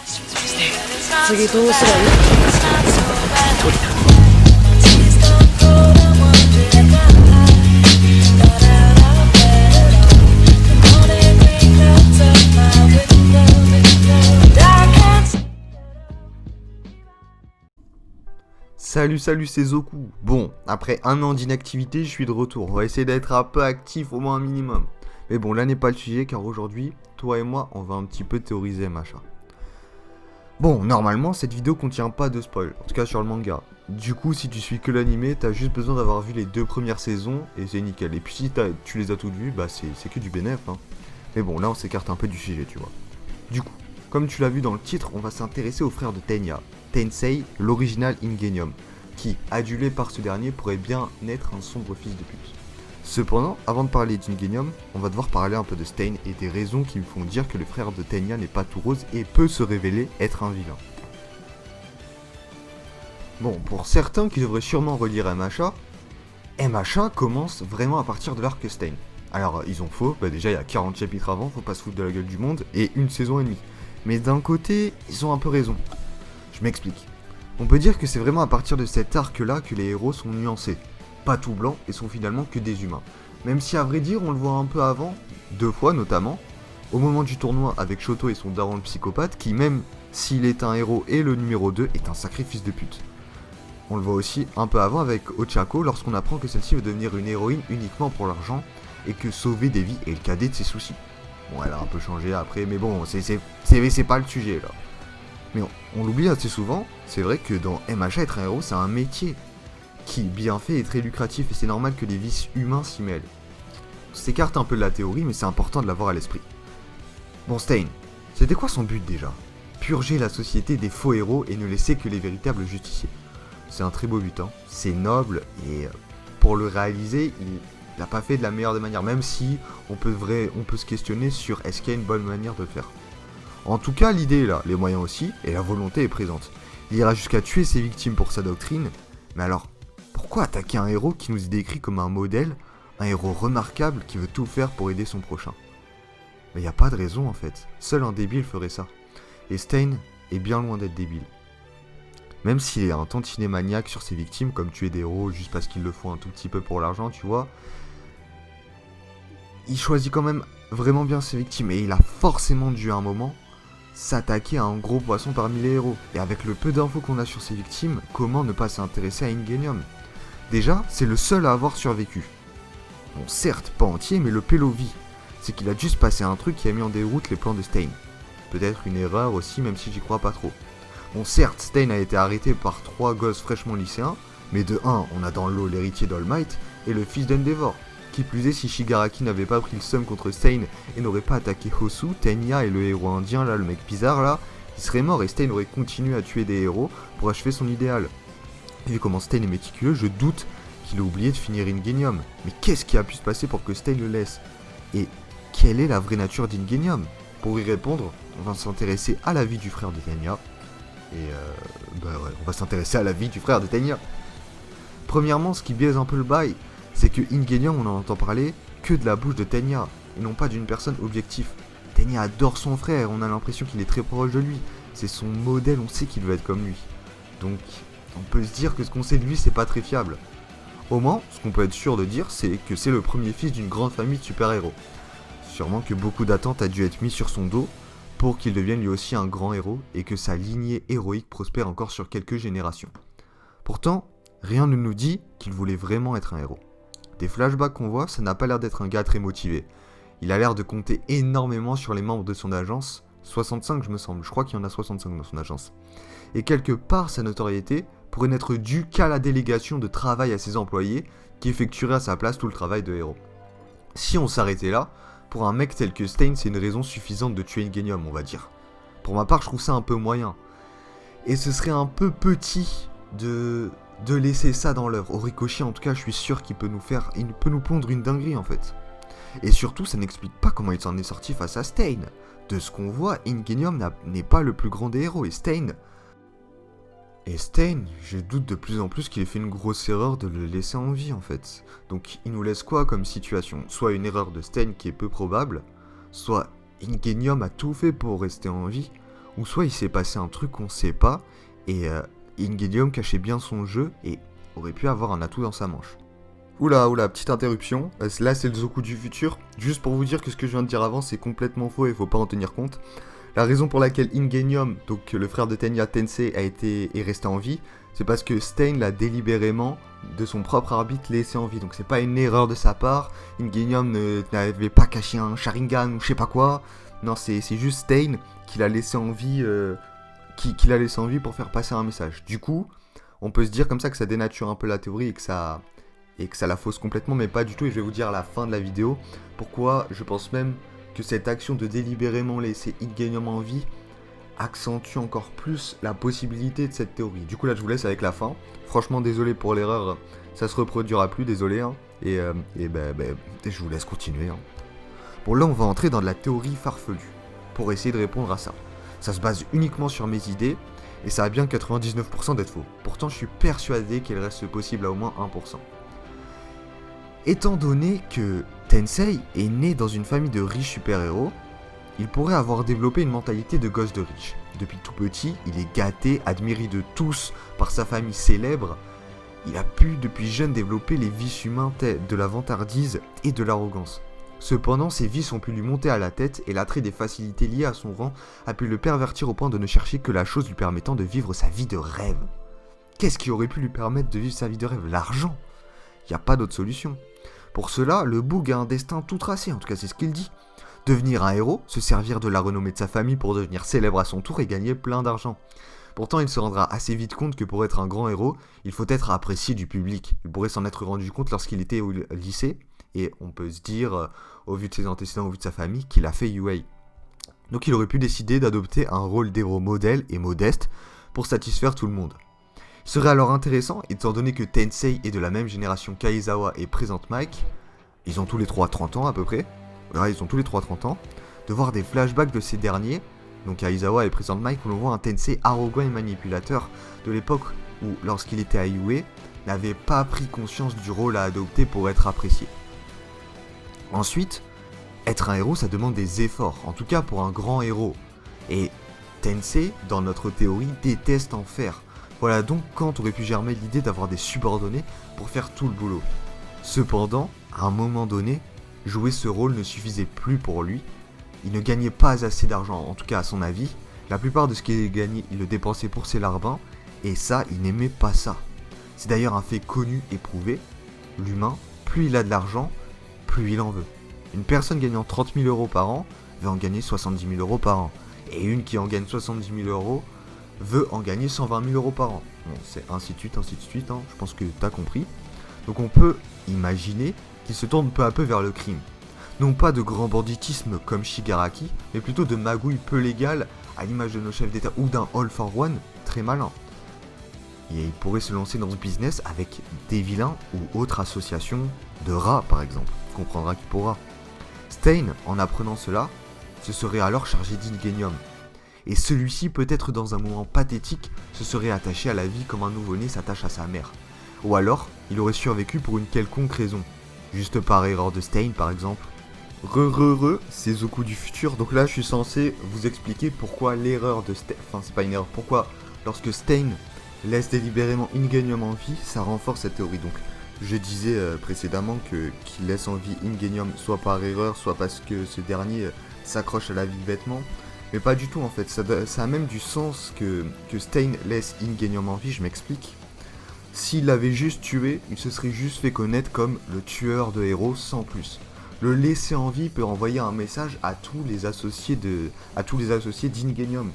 次どうすりゃいい？一人だ。Salut, c'est Zoku. Bon, après un an d'inactivité, je suis de retour. On va essayer d'être un peu actif au moins un minimum. Mais bon, là n'est pas le sujet car aujourd'hui, toi et moi, on va un petit peu théoriser machin. Bon, normalement, cette vidéo contient pas de spoil, en tout cas sur le manga. Du coup, si tu suis que l'animé, t'as juste besoin d'avoir vu les 2 premières saisons et c'est nickel. Et puis si tu les as toutes vues, bah c'est que du bénéf, hein. Mais bon, là on s'écarte un peu du sujet, tu vois. Du coup, comme tu l'as vu dans le titre, on va s'intéresser au frère de Tenya, Tensei, l'original Ingenium, qui, adulé par ce dernier, pourrait bien naître un sombre fils de pute. Cependant, avant de parler d'Ingenium, on va devoir parler un peu de Stain et des raisons qui me font dire que le frère de Tenya n'est pas tout rose et peut se révéler être un vilain. Bon, pour certains qui devraient sûrement relire MHA commence vraiment à partir de l'arc Stain. Alors, ils ont faux, bah déjà il y a 40 chapitres avant, faut pas se foutre de la gueule du monde, et une saison et demie. Mais d'un côté, ils ont un peu raison. Je m'explique. On peut dire que c'est vraiment à partir de cet arc-là que les héros sont nuancés. Pas tout blancs et sont finalement que des humains. Même si à vrai dire, on le voit un peu avant, 2 fois notamment, au moment du tournoi avec Shoto et son daron le psychopathe, qui même s'il est un héros et le numéro 2, est un sacré fils de pute. On le voit aussi un peu avant avec Ochako lorsqu'on apprend que celle-ci veut devenir une héroïne uniquement pour l'argent et que sauver des vies est le cadet de ses soucis. Bon, elle a un peu changé après, mais bon, c'est pas le sujet là. Mais on l'oublie assez souvent, c'est vrai que dans MHA, être un héros, c'est un métier qui, bien fait, est très lucratif et c'est normal que les vices humains s'y mêlent. On s'écarte un peu de la théorie, mais c'est important de l'avoir à l'esprit. Bon, Stain, c'était quoi son but déjà? Purger la société des faux héros et ne laisser que les véritables justiciers. C'est un très beau but, hein. C'est noble et pour le réaliser, il l'a pas fait de la meilleure des manières, même si on peut se questionner sur est-ce qu'il y a une bonne manière de le faire. En tout cas, l'idée est là, les moyens aussi, et la volonté est présente. Il ira jusqu'à tuer ses victimes pour sa doctrine, mais alors, pourquoi attaquer un héros qui nous est décrit comme un modèle, un héros remarquable qui veut tout faire pour aider son prochain? Mais y a pas de raison en fait, seul un débile ferait ça. Et Stain est bien loin d'être débile. Même s'il est un tantinet maniaque sur ses victimes, comme tuer des héros juste parce qu'ils le font un tout petit peu pour l'argent, tu vois, il choisit quand même vraiment bien ses victimes, et il a forcément dû à un moment s'attaquer à un gros poisson parmi les héros. Et avec le peu d'infos qu'on a sur ses victimes, comment ne pas s'intéresser à Ingenium? Déjà, c'est le seul à avoir survécu. Bon, certes, pas entier, mais le pélo vit. C'est qu'il a juste passé un truc qui a mis en déroute les plans de Stain. Peut-être une erreur aussi, même si j'y crois pas trop. Bon, certes, Stain a été arrêté par 3 gosses fraîchement lycéens, mais de 1, on a dans le lot l'héritier d'All Might et le fils d'Endeavor. Qui plus est, si Shigaraki n'avait pas pris le seum contre Stain et n'aurait pas attaqué Hosu, Tenya et le héros indien là, le mec bizarre là, il serait mort et Stain aurait continué à tuer des héros pour achever son idéal. Et vu comment Stain est méticuleux, je doute qu'il ait oublié de finir Ingenium. Mais qu'est-ce qui a pu se passer pour que Stain le laisse? Et quelle est la vraie nature d'Ingenium? Pour y répondre, on va s'intéresser à la vie du frère de Tenya. Et on va s'intéresser à la vie du frère de Tenya. Premièrement, ce qui biaise un peu le bail, c'est que Ingenium, on en entend parler que de la bouche de Tenya, et non pas d'une personne objective. Tenya adore son frère, on a l'impression qu'il est très proche de lui. C'est son modèle, on sait qu'il veut être comme lui. Donc, on peut se dire que ce qu'on sait de lui, c'est pas très fiable. Au moins, ce qu'on peut être sûr de dire, c'est que c'est le premier fils d'une grande famille de super-héros. Sûrement que beaucoup d'attentes a dû être mises sur son dos pour qu'il devienne lui aussi un grand héros et que sa lignée héroïque prospère encore sur quelques générations. Pourtant, rien ne nous dit qu'il voulait vraiment être un héros. Des flashbacks qu'on voit, ça n'a pas l'air d'être un gars très motivé. Il a l'air de compter énormément sur les membres de son agence, 65 je me semble, je crois qu'il y en a 65 dans son agence. Et quelque part, sa notoriété pourrait n'être due qu'à la délégation de travail à ses employés qui effectueraient à sa place tout le travail de héros. Si on s'arrêtait là, pour un mec tel que Stain, c'est une raison suffisante de tuer Ingenium, on va dire. Pour ma part, je trouve ça un peu moyen. Et ce serait un peu petit de laisser ça dans l'heure. Au ricochet, en tout cas, je suis sûr qu'il peut nous pondre une dinguerie, en fait. Et surtout, ça n'explique pas comment il s'en est sorti face à Stain. De ce qu'on voit, Ingenium n'est pas le plus grand des héros, et Stain, je doute de plus en plus qu'il ait fait une grosse erreur de le laisser en vie, en fait. Donc, il nous laisse quoi comme situation? Soit une erreur de Stain qui est peu probable, soit Ingenium a tout fait pour rester en vie, ou soit il s'est passé un truc qu'on sait pas, et Ingenium cachait bien son jeu et aurait pu avoir un atout dans sa manche. Oula, petite interruption, là c'est le Zoku du futur, juste pour vous dire que ce que je viens de dire avant c'est complètement faux et faut pas en tenir compte. La raison pour laquelle Ingenium, donc le frère de Tenya Tensei, est resté en vie, c'est parce que Stain l'a délibérément, de son propre arbitre, laissé en vie. Donc c'est pas une erreur de sa part, Ingenium n'avait pas caché un Sharingan ou je sais pas quoi, non c'est juste Stain qui l'a laissé en vie, qui l'a laissé en vie pour faire passer un message. Du coup, on peut se dire comme ça que ça dénature un peu la théorie et que ça la fausse complètement, mais pas du tout, et je vais vous dire à la fin de la vidéo pourquoi je pense même que cette action de délibérément laisser Ingenium en vie accentue encore plus la possibilité de cette théorie. Du coup là je vous laisse avec la fin, franchement désolé pour l'erreur, ça se reproduira plus, désolé, hein. Et je vous laisse continuer, hein. Bon là on va entrer dans de la théorie farfelue, pour essayer de répondre à ça. Ça se base uniquement sur mes idées, et ça a bien 99% d'être faux. Pourtant je suis persuadé qu'il reste possible à au moins 1%. Étant donné que Tensei est né dans une famille de riches super-héros, il pourrait avoir développé une mentalité de gosse de riche. Depuis tout petit, il est gâté, admiré de tous par sa famille célèbre. Il a pu depuis jeune développer les vices humains de la vantardise et de l'arrogance. Cependant, ces vices ont pu lui monter à la tête et l'attrait des facilités liées à son rang a pu le pervertir au point de ne chercher que la chose lui permettant de vivre sa vie de rêve. Qu'est-ce qui aurait pu lui permettre de vivre sa vie de rêve? L'argent. Il n'y a pas d'autre solution. Pour cela, le Boog a un destin tout tracé, en tout cas c'est ce qu'il dit. Devenir un héros, se servir de la renommée de sa famille pour devenir célèbre à son tour et gagner plein d'argent. Pourtant, il se rendra assez vite compte que pour être un grand héros, il faut être apprécié du public. Il pourrait s'en être rendu compte lorsqu'il était au lycée, et on peut se dire, au vu de ses antécédents, au vu de sa famille, qu'il a fait UA. Donc il aurait pu décider d'adopter un rôle d'héros modèle et modeste pour satisfaire tout le monde. Il serait alors intéressant, étant donné que Tensei est de la même génération qu'Aizawa et Present Mike, ils ont tous les trois 30 ans à peu près, de voir des flashbacks de ces derniers, donc Aizawa et Present Mike, où l'on voit un Tensei arrogant et manipulateur de l'époque où, lorsqu'il était à UA, n'avait pas pris conscience du rôle à adopter pour être apprécié. Ensuite, être un héros ça demande des efforts, en tout cas pour un grand héros, et Tensei, dans notre théorie, déteste en faire. Voilà donc quand aurait pu germer l'idée d'avoir des subordonnés pour faire tout le boulot. Cependant, à un moment donné, jouer ce rôle ne suffisait plus pour lui. Il ne gagnait pas assez d'argent, en tout cas à son avis. La plupart de ce qu'il gagnait, il le dépensait pour ses larbins, et ça, il n'aimait pas ça. C'est d'ailleurs un fait connu et prouvé. L'humain, plus il a de l'argent, plus il en veut. Une personne gagnant 30 000 € par an veut en gagner 70 000 € par an. Et une qui en gagne 70 000 € veut en gagner 120 000 € par an. Bon, c'est ainsi de suite, hein. Je pense que t'as compris. Donc on peut imaginer qu'il se tourne peu à peu vers le crime. Non pas de grand banditisme comme Shigaraki, mais plutôt de magouilles peu légales, à l'image de nos chefs d'État ou d'un All for One très malin. Et il pourrait se lancer dans ce business avec des vilains ou autres associations de rats par exemple, comprendra qui pourra. Stain, en apprenant cela, se serait alors chargé d'Ingenium. Et celui-ci, peut-être dans un moment pathétique, se serait attaché à la vie comme un nouveau-né s'attache à sa mère. Ou alors, il aurait survécu pour une quelconque raison. Juste par erreur de Stain, par exemple. C'est Zoku du futur. Donc là, je suis censé vous expliquer pourquoi l'erreur de Stain... Enfin, c'est pas une erreur. Pourquoi, lorsque Stain laisse délibérément Ingenium en vie, ça renforce cette théorie. Donc, je disais précédemment qu'il laisse en vie Ingenium soit par erreur, soit parce que ce dernier s'accroche à la vie bêtement. Mais pas du tout en fait, ça a même du sens que Stain laisse Ingenium en vie, je m'explique. S'il l'avait juste tué, il se serait juste fait connaître comme le tueur de héros sans plus. Le laisser en vie peut envoyer un message à tous les associés d'Ingenium.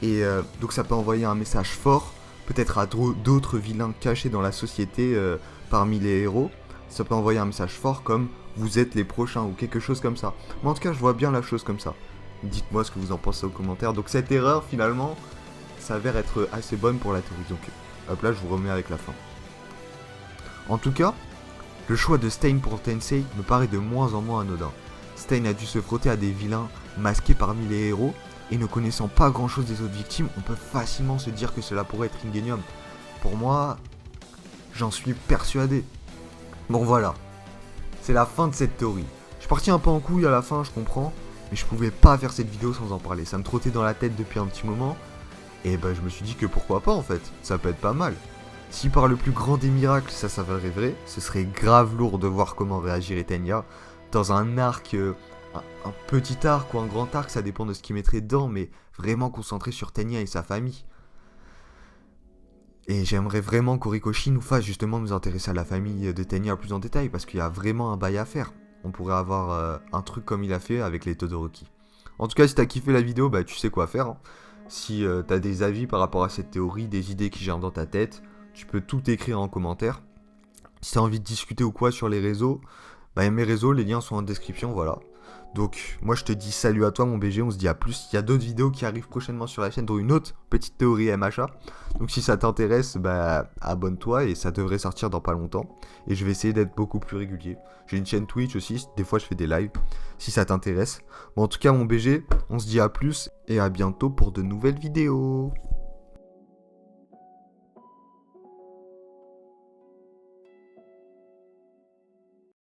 Et donc ça peut envoyer un message fort, peut-être à d'autres vilains cachés dans la société parmi les héros. Ça peut envoyer un message fort comme « vous êtes les prochains » ou quelque chose comme ça. Mais en tout cas, je vois bien la chose comme ça. Dites-moi ce que vous en pensez aux commentaires. Donc cette erreur, finalement, s'avère être assez bonne pour la théorie. Donc hop là, je vous remets avec la fin. En tout cas, le choix de Stain pour Tensei me paraît de moins en moins anodin. Stain a dû se frotter à des vilains masqués parmi les héros, et ne connaissant pas grand chose des autres victimes, on peut facilement se dire que cela pourrait être Ingenium. Pour moi, j'en suis persuadé. Bon voilà, c'est la fin de cette théorie. Je suis parti un peu en couille à la fin, je comprends, mais je pouvais pas faire cette vidéo sans en parler. Ça me trottait dans la tête depuis un petit moment, et bah je me suis dit que pourquoi pas en fait, ça peut être pas mal. Si par le plus grand des miracles ça s'avérait vrai, ce serait grave lourd de voir comment réagirait Tenya dans un arc, un petit arc ou un grand arc, ça dépend de ce qu'il mettrait dedans, mais vraiment concentré sur Tenya et sa famille. Et j'aimerais vraiment qu'Horikoshi nous fasse justement nous intéresser à la famille de Tenya plus en détail, parce qu'il y a vraiment un bail à faire. On pourrait avoir un truc comme il a fait avec les Todoroki. En tout cas, si t'as kiffé la vidéo, bah tu sais quoi faire. Hein. Si t'as des avis par rapport à cette théorie, des idées qui germent dans ta tête, tu peux tout écrire en commentaire. Si t'as envie de discuter ou quoi sur les réseaux, bah mes réseaux, les liens sont en description, voilà. Donc moi je te dis salut à toi mon BG, on se dit à plus. Il y a d'autres vidéos qui arrivent prochainement sur la chaîne, dont une autre petite théorie MHA. Donc si ça t'intéresse, bah abonne-toi et ça devrait sortir dans pas longtemps. Et je vais essayer d'être beaucoup plus régulier. J'ai une chaîne Twitch aussi, des fois je fais des lives, si ça t'intéresse. Bon en tout cas mon BG, on se dit à plus et à bientôt pour de nouvelles vidéos.